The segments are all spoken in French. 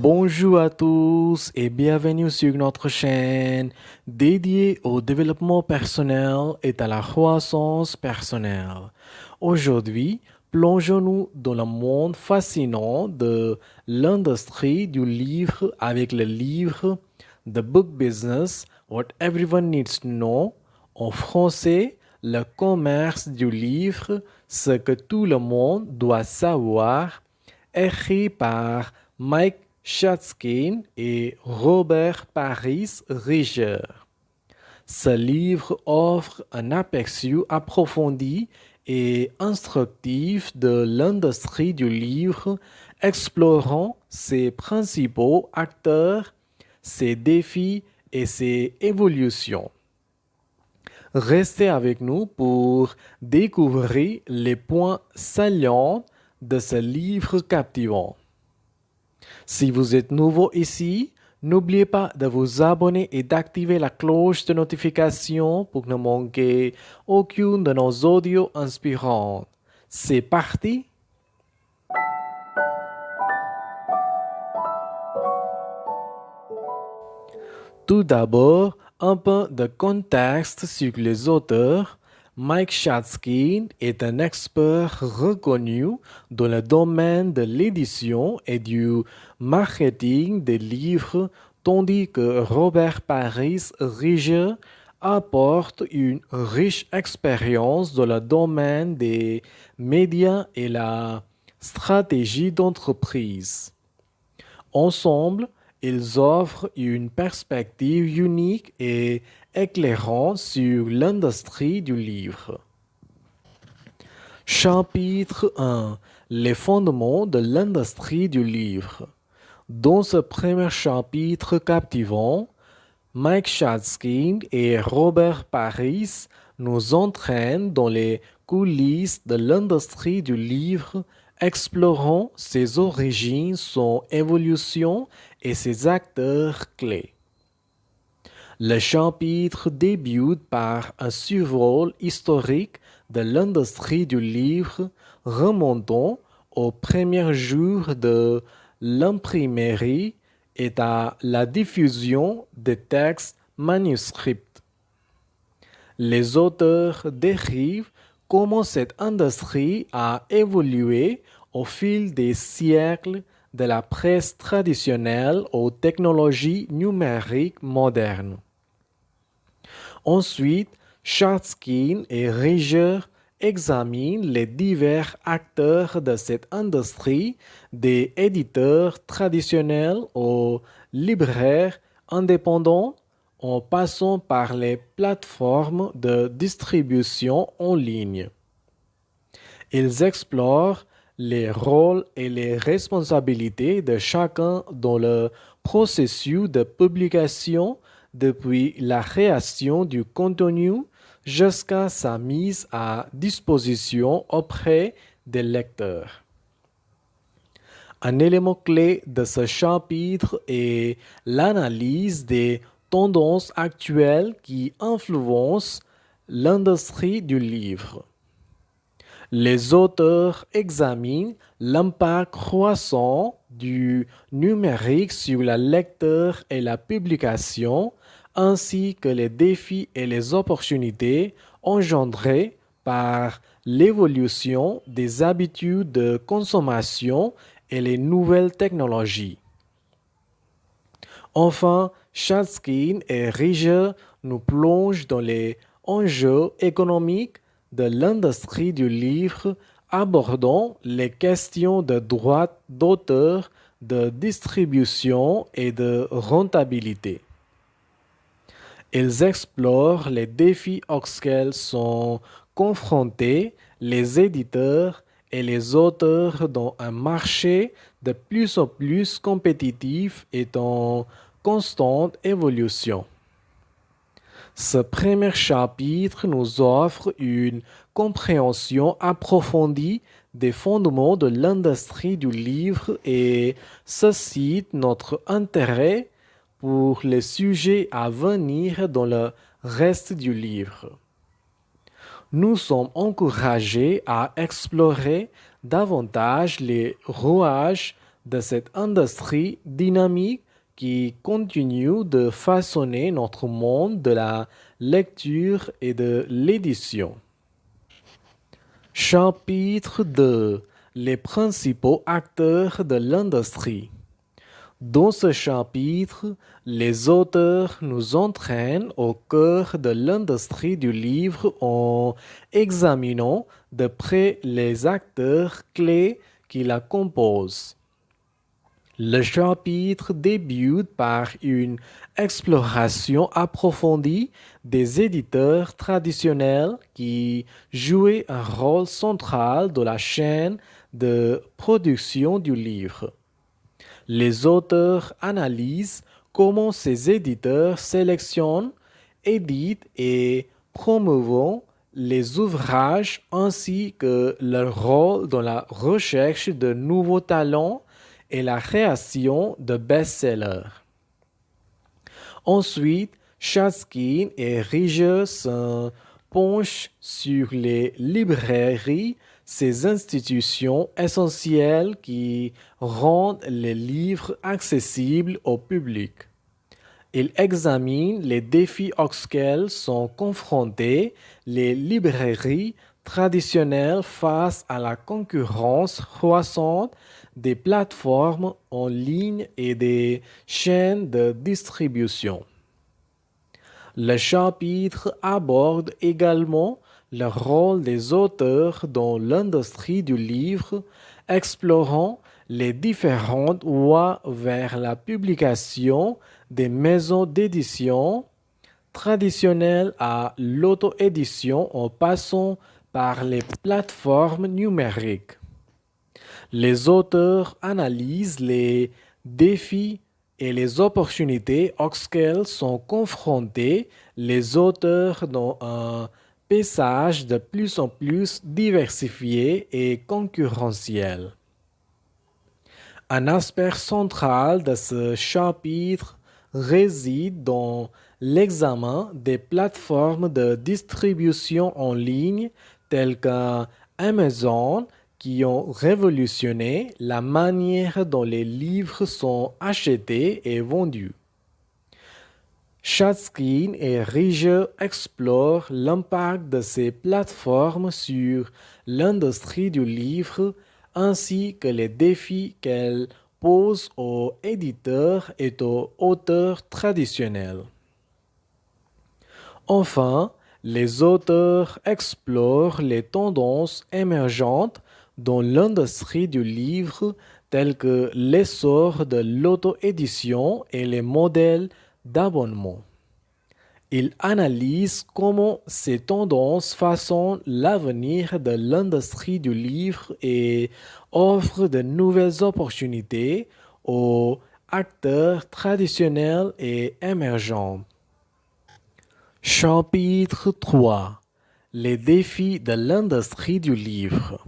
Bonjour à tous et bienvenue sur notre chaîne dédiée au développement personnel et à la croissance personnelle. Aujourd'hui, plongeons-nous dans le monde fascinant de l'industrie du livre avec le livre The Book Business, What Everyone Needs to Know, en français, le commerce du livre, ce que tout le monde doit savoir, écrit par Mike Schatzkin et Robert Paris Riger. Ce livre offre un aperçu approfondi et instructif de l'industrie du livre, explorant ses principaux acteurs, ses défis et ses évolutions. Restez avec nous pour découvrir les points salients de ce livre captivant. Si vous êtes nouveau ici, n'oubliez pas de vous abonner et d'activer la cloche de notification pour ne manquer aucune de nos audios inspirants. C'est parti! Tout d'abord, un peu de contexte sur les auteurs. Mike Schatzkin est un expert reconnu dans le domaine de l'édition et du marketing des livres, tandis que Robert Paris Riger apporte une riche expérience dans le domaine des médias et la stratégie d'entreprise. Ensemble, ils offrent une perspective unique et éclairante sur l'industrie du livre. Chapitre 1. Les fondements de l'industrie du livre. Dans ce premier chapitre captivant, Mike Schatzkin et Robert Paris nous entraînent dans les coulisses de l'industrie du livre, explorant ses origines, son évolution et ses acteurs clés. Le chapitre débute par un survol historique de l'industrie du livre remontant aux premiers jours de l'imprimerie et à la diffusion des textes manuscrits. Les auteurs décrivent comment cette industrie a évolué au fil des siècles de la presse traditionnelle aux technologies numériques modernes. Ensuite, Schatzkin et Riger examinent les divers acteurs de cette industrie, des éditeurs traditionnels aux libraires indépendants, en passant par les plateformes de distribution en ligne. Ils explorent les rôles et les responsabilités de chacun dans le processus de publication, depuis la création du contenu jusqu'à sa mise à disposition auprès des lecteurs. Un élément clé de ce chapitre est l'analyse des tendances actuelles qui influencent l'industrie du livre. Les auteurs examinent l'impact croissant du numérique sur la lecture et la publication, ainsi que les défis et les opportunités engendrés par l'évolution des habitudes de consommation et les nouvelles technologies. Enfin, Schatzkin et Riger nous plongent dans les enjeux économiques de l'industrie du livre, abordant les questions de droits d'auteur, de distribution et de rentabilité. Ils explorent les défis auxquels sont confrontés les éditeurs et les auteurs dans un marché de plus en plus compétitif et en constante évolution. Ce premier chapitre nous offre une compréhension approfondie des fondements de l'industrie du livre et suscite notre intérêt pour les sujets à venir dans le reste du livre. Nous sommes encouragés à explorer davantage les rouages de cette industrie dynamique qui continue de façonner notre monde de la lecture et de l'édition. Chapitre 2. Les principaux acteurs de l'industrie. Dans ce chapitre, les auteurs nous entraînent au cœur de l'industrie du livre en examinant de près les acteurs clés qui la composent. Le chapitre débute par une exploration approfondie des éditeurs traditionnels qui jouaient un rôle central dans la chaîne de production du livre. Les auteurs analysent comment ces éditeurs sélectionnent, éditent et promeuvent les ouvrages ainsi que leur rôle dans la recherche de nouveaux talents et la création de best-sellers. Ensuite, Chaskin et Rieger se penchent sur les librairies, ces institutions essentielles qui rendent les livres accessibles au public. Ils examinent les défis auxquels sont confrontées les librairies traditionnelles face à la concurrence croissante des plateformes en ligne et des chaînes de distribution. Le chapitre aborde également le rôle des auteurs dans l'industrie du livre, explorant les différentes voies vers la publication des maisons d'édition traditionnelles à l'auto-édition en passant par les plateformes numériques. Les auteurs analysent les défis et les opportunités auxquelles sont confrontés les auteurs dans un paysage de plus en plus diversifié et concurrentiel. Un aspect central de ce chapitre réside dans l'examen des plateformes de distribution en ligne telles qu'Amazon qui ont révolutionné la manière dont les livres sont achetés et vendus. Chaskin et Rieger explorent l'impact de ces plateformes sur l'industrie du livre ainsi que les défis qu'elles posent aux éditeurs et aux auteurs traditionnels. Enfin, les auteurs explorent les tendances émergentes dans l'industrie du livre telles que l'essor de l'auto-édition et les modèles d'abonnement. Ils analysent comment ces tendances façonnent l'avenir de l'industrie du livre et offrent de nouvelles opportunités aux acteurs traditionnels et émergents. Chapitre 3. Les défis de l'industrie du livre.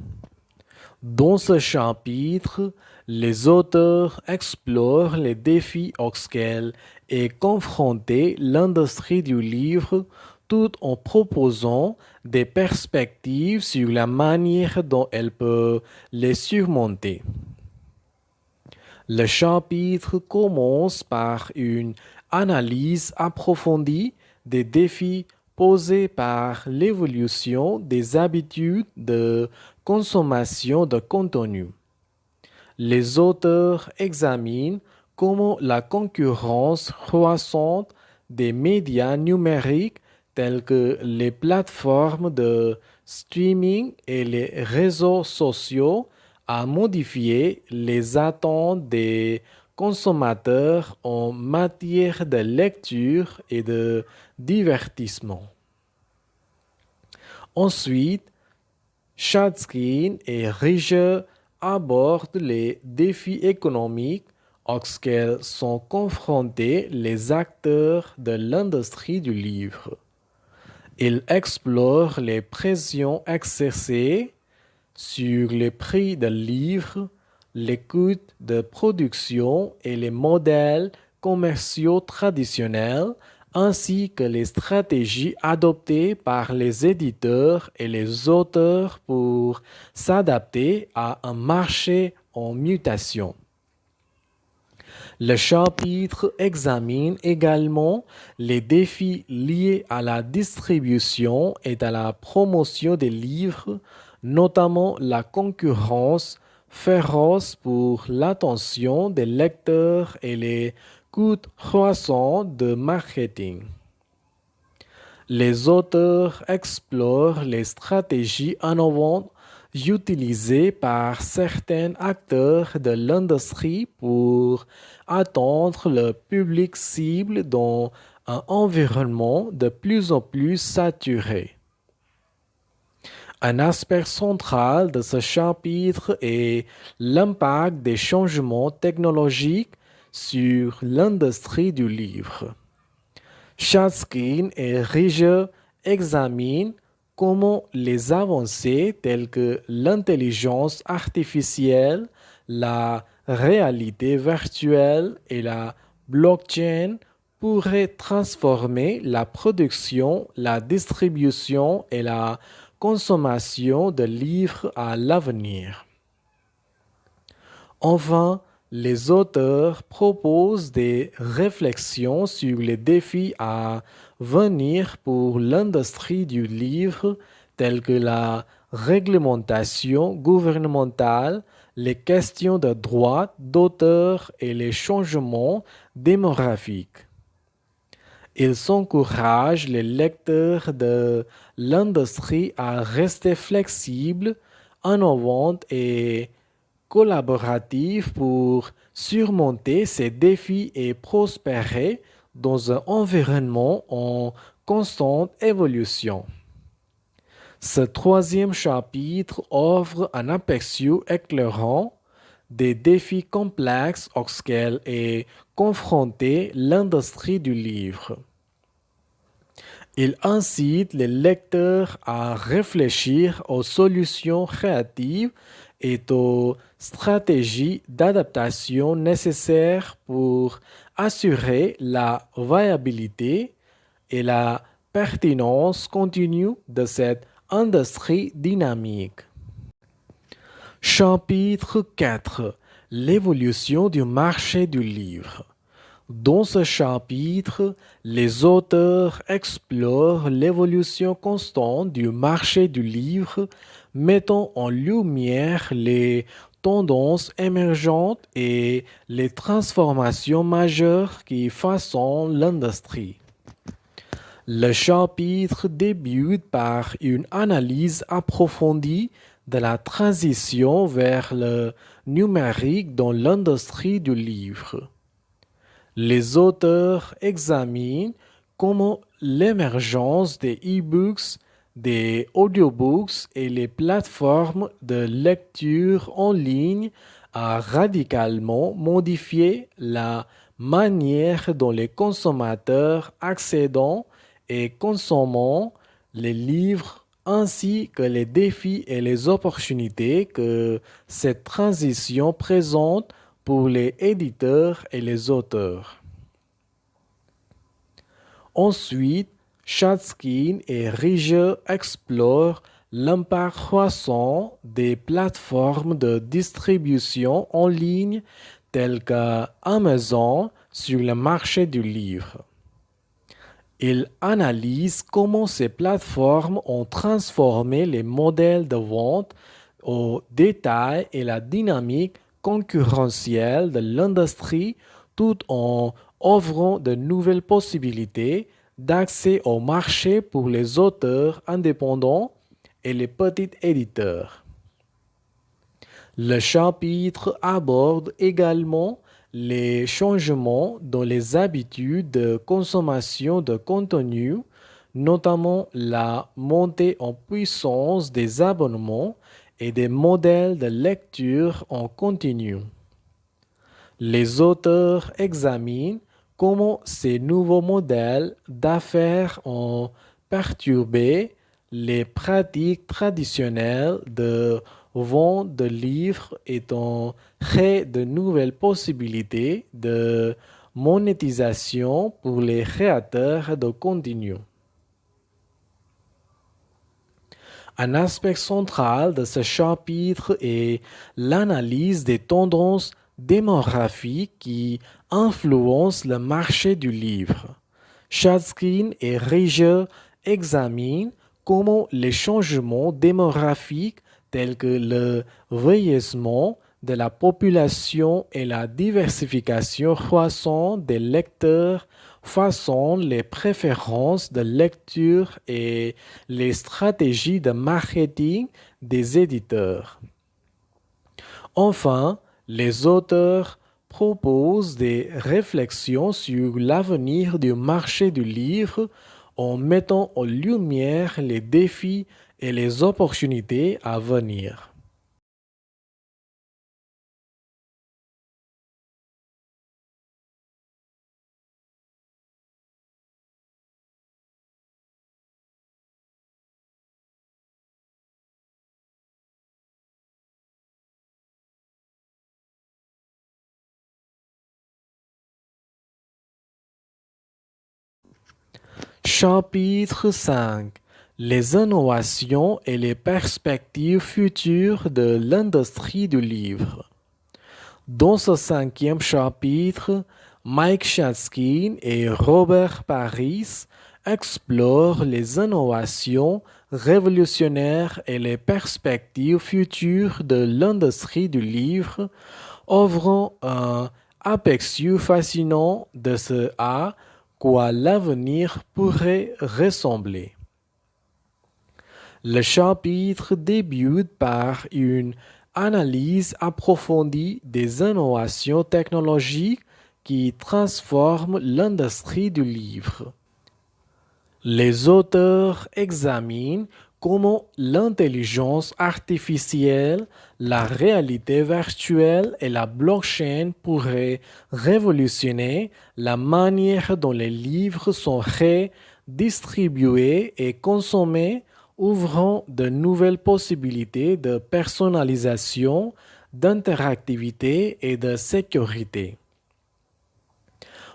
Dans ce chapitre, les auteurs explorent les défis auxquels est confrontée l'industrie du livre tout en proposant des perspectives sur la manière dont elle peut les surmonter. Le chapitre commence par une analyse approfondie des défis posés par l'évolution des habitudes de consommation de contenu. Les auteurs examinent comment la concurrence croissante des médias numériques tels que les plateformes de streaming et les réseaux sociaux a modifié les attentes des consommateurs en matière de lecture et de divertissement. Ensuite, Chaskin et Rieger abordent les défis économiques auxquels sont confrontés les acteurs de l'industrie du livre. Ils explorent les pressions exercées sur les prix des livres, les coûts de production et les modèles commerciaux traditionnels, ainsi que les stratégies adoptées par les éditeurs et les auteurs pour s'adapter à un marché en mutation. Le chapitre examine également les défis liés à la distribution et à la promotion des livres, notamment la concurrence féroce pour l'attention des lecteurs et les coûts croissants de marketing. Les auteurs explorent les stratégies innovantes utilisées par certains acteurs de l'industrie pour atteindre le public cible dans un environnement de plus en plus saturé. Un aspect central de ce chapitre est l'impact des changements technologiques sur l'industrie du livre. Chatskin et Rieger examinent comment les avancées telles que l'intelligence artificielle, la réalité virtuelle et la blockchain pourraient transformer la production, la distribution et la consommation de livres à l'avenir. Enfin, les auteurs proposent des réflexions sur les défis à venir pour l'industrie du livre, tels que la réglementation gouvernementale, les questions de droit d'auteur et les changements démographiques. Ils encouragent les lecteurs de l'industrie à rester flexibles, innovants et collaboratifs pour surmonter ces défis et prospérer dans un environnement en constante évolution. Ce troisième chapitre offre un aperçu éclairant des défis complexes auxquels est confrontée l'industrie du livre. Il incite les lecteurs à réfléchir aux solutions créatives et aux stratégies d'adaptation nécessaires pour assurer la viabilité et la pertinence continue de cette industrie dynamique. Chapitre 4. L'évolution du marché du livre. Dans ce chapitre, les auteurs explorent l'évolution constante du marché du livre, mettant en lumière les tendances émergentes et les transformations majeures qui façonnent l'industrie. Le chapitre débute par une analyse approfondie de la transition vers le numérique dans l'industrie du livre. Les auteurs examinent comment l'émergence des e-books, des audiobooks et les plateformes de lecture en ligne a radicalement modifié la manière dont les consommateurs accédant et consommant les livres ainsi que les défis et les opportunités que cette transition présente pour les éditeurs et les auteurs. Ensuite, Chatskin et Rieger explorent l'impact croissant des plateformes de distribution en ligne telles qu'Amazon sur le marché du livre. Ils analysent comment ces plateformes ont transformé les modèles de vente au détail et la dynamique concurrentielle de l'industrie tout en offrant de nouvelles possibilités d'accès au marché pour les auteurs indépendants et les petits éditeurs. Le chapitre aborde également les changements dans les habitudes de consommation de contenu, notamment la montée en puissance des abonnements et des modèles de lecture en continu. Les auteurs examinent comment ces nouveaux modèles d'affaires ont perturbé les pratiques traditionnelles de vente de livres et ont créé de nouvelles possibilités de monétisation pour les créateurs de contenu. Un aspect central de ce chapitre est l'analyse des tendances démographiques qui influencent le marché du livre. Chatzkin et Reijer examinent comment les changements démographiques tels que le vieillissement de la population et la diversification croissante des lecteurs façonnent les préférences de lecture et les stratégies de marketing des éditeurs. Enfin, les auteurs proposent des réflexions sur l'avenir du marché du livre en mettant en lumière les défis et les opportunités à venir. Chapitre 5. Les innovations et les perspectives futures de l'industrie du livre. Dans ce cinquième chapitre, Mike Chatzkin et Robert Paris explorent les innovations révolutionnaires et les perspectives futures de l'industrie du livre, offrant un aperçu fascinant de ce à quoi l'avenir pourrait ressembler. Le chapitre débute par une analyse approfondie des innovations technologiques qui transforment l'industrie du livre. Les auteurs examinent comment l'intelligence artificielle, la réalité virtuelle et la blockchain pourraient révolutionner la manière dont les livres sont créés, distribués et consommés, ouvrant de nouvelles possibilités de personnalisation, d'interactivité et de sécurité.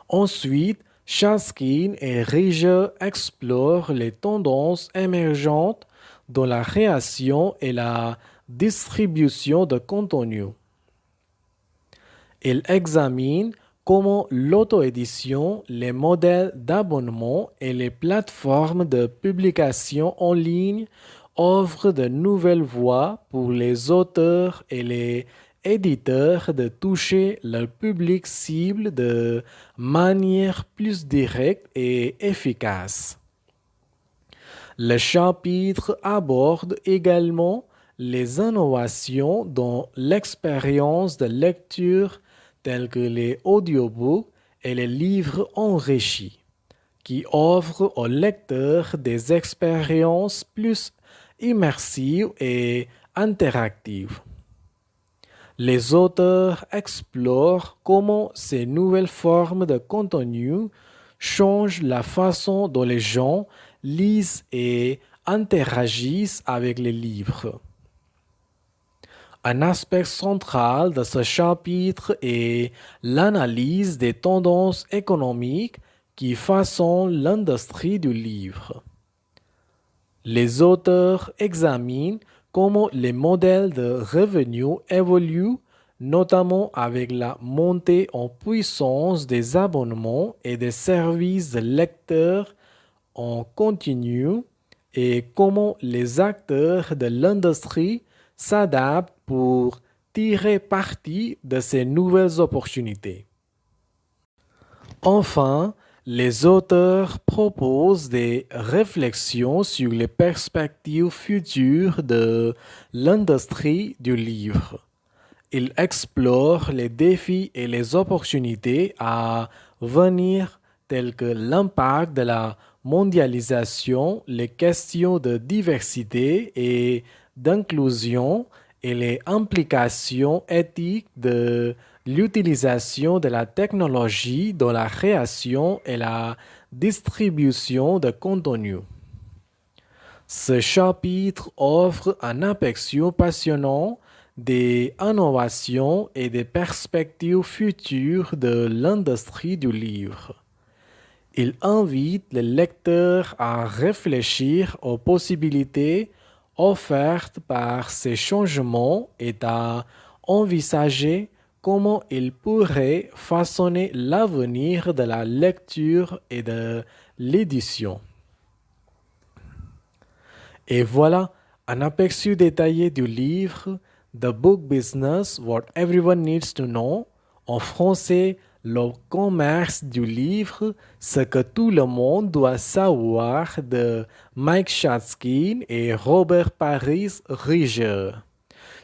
Ensuite, Chatzkin et Reijer explorent les tendances émergentes dans la création et la distribution de contenu. Ils examinent comment l'auto-édition, les modèles d'abonnement et les plateformes de publication en ligne offrent de nouvelles voies pour les auteurs et les éditeurs de toucher leur public cible de manière plus directe et efficace. Le chapitre aborde également les innovations dans l'expérience de lecture telles que les audiobooks et les livres enrichis, qui offrent aux lecteurs des expériences plus immersives et interactives. Les auteurs explorent comment ces nouvelles formes de contenu changent la façon dont les gens lisent et interagissent avec les livres. Un aspect central de ce chapitre est l'analyse des tendances économiques qui façonnent l'industrie du livre. Les auteurs examinent comment les modèles de revenus évoluent, notamment avec la montée en puissance des abonnements et des services de lecteurs en continu et comment les acteurs de l'industrie s'adaptent pour tirer parti de ces nouvelles opportunités. Enfin, les auteurs proposent des réflexions sur les perspectives futures de l'industrie du livre. Ils explorent les défis et les opportunités à venir tels que l'impact de la mondialisation, les questions de diversité et d'inclusion et les implications éthiques de l'utilisation de la technologie dans la création et la distribution de contenu. Ce chapitre offre un aperçu passionnant des innovations et des perspectives futures de l'industrie du livre. Il invite les lecteurs à réfléchir aux possibilités offertes par ces changements et à envisager comment il pourrait façonner l'avenir de la lecture et de l'édition. Et voilà un aperçu détaillé du livre The Book Business, What Everyone Needs to Know. En français, le commerce du livre, ce que tout le monde doit savoir de Mike Shatskin et Robert Paris Riger.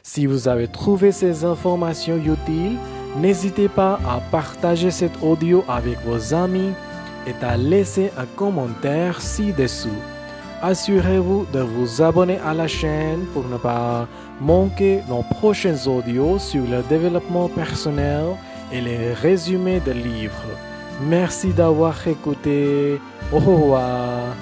Si vous avez trouvé ces informations utiles, n'hésitez pas à partager cet audio avec vos amis et à laisser un commentaire ci-dessous. Assurez-vous de vous abonner à la chaîne pour ne pas manquer nos prochains audios sur le développement personnel et les résumés de livres. Merci d'avoir écouté. Au revoir.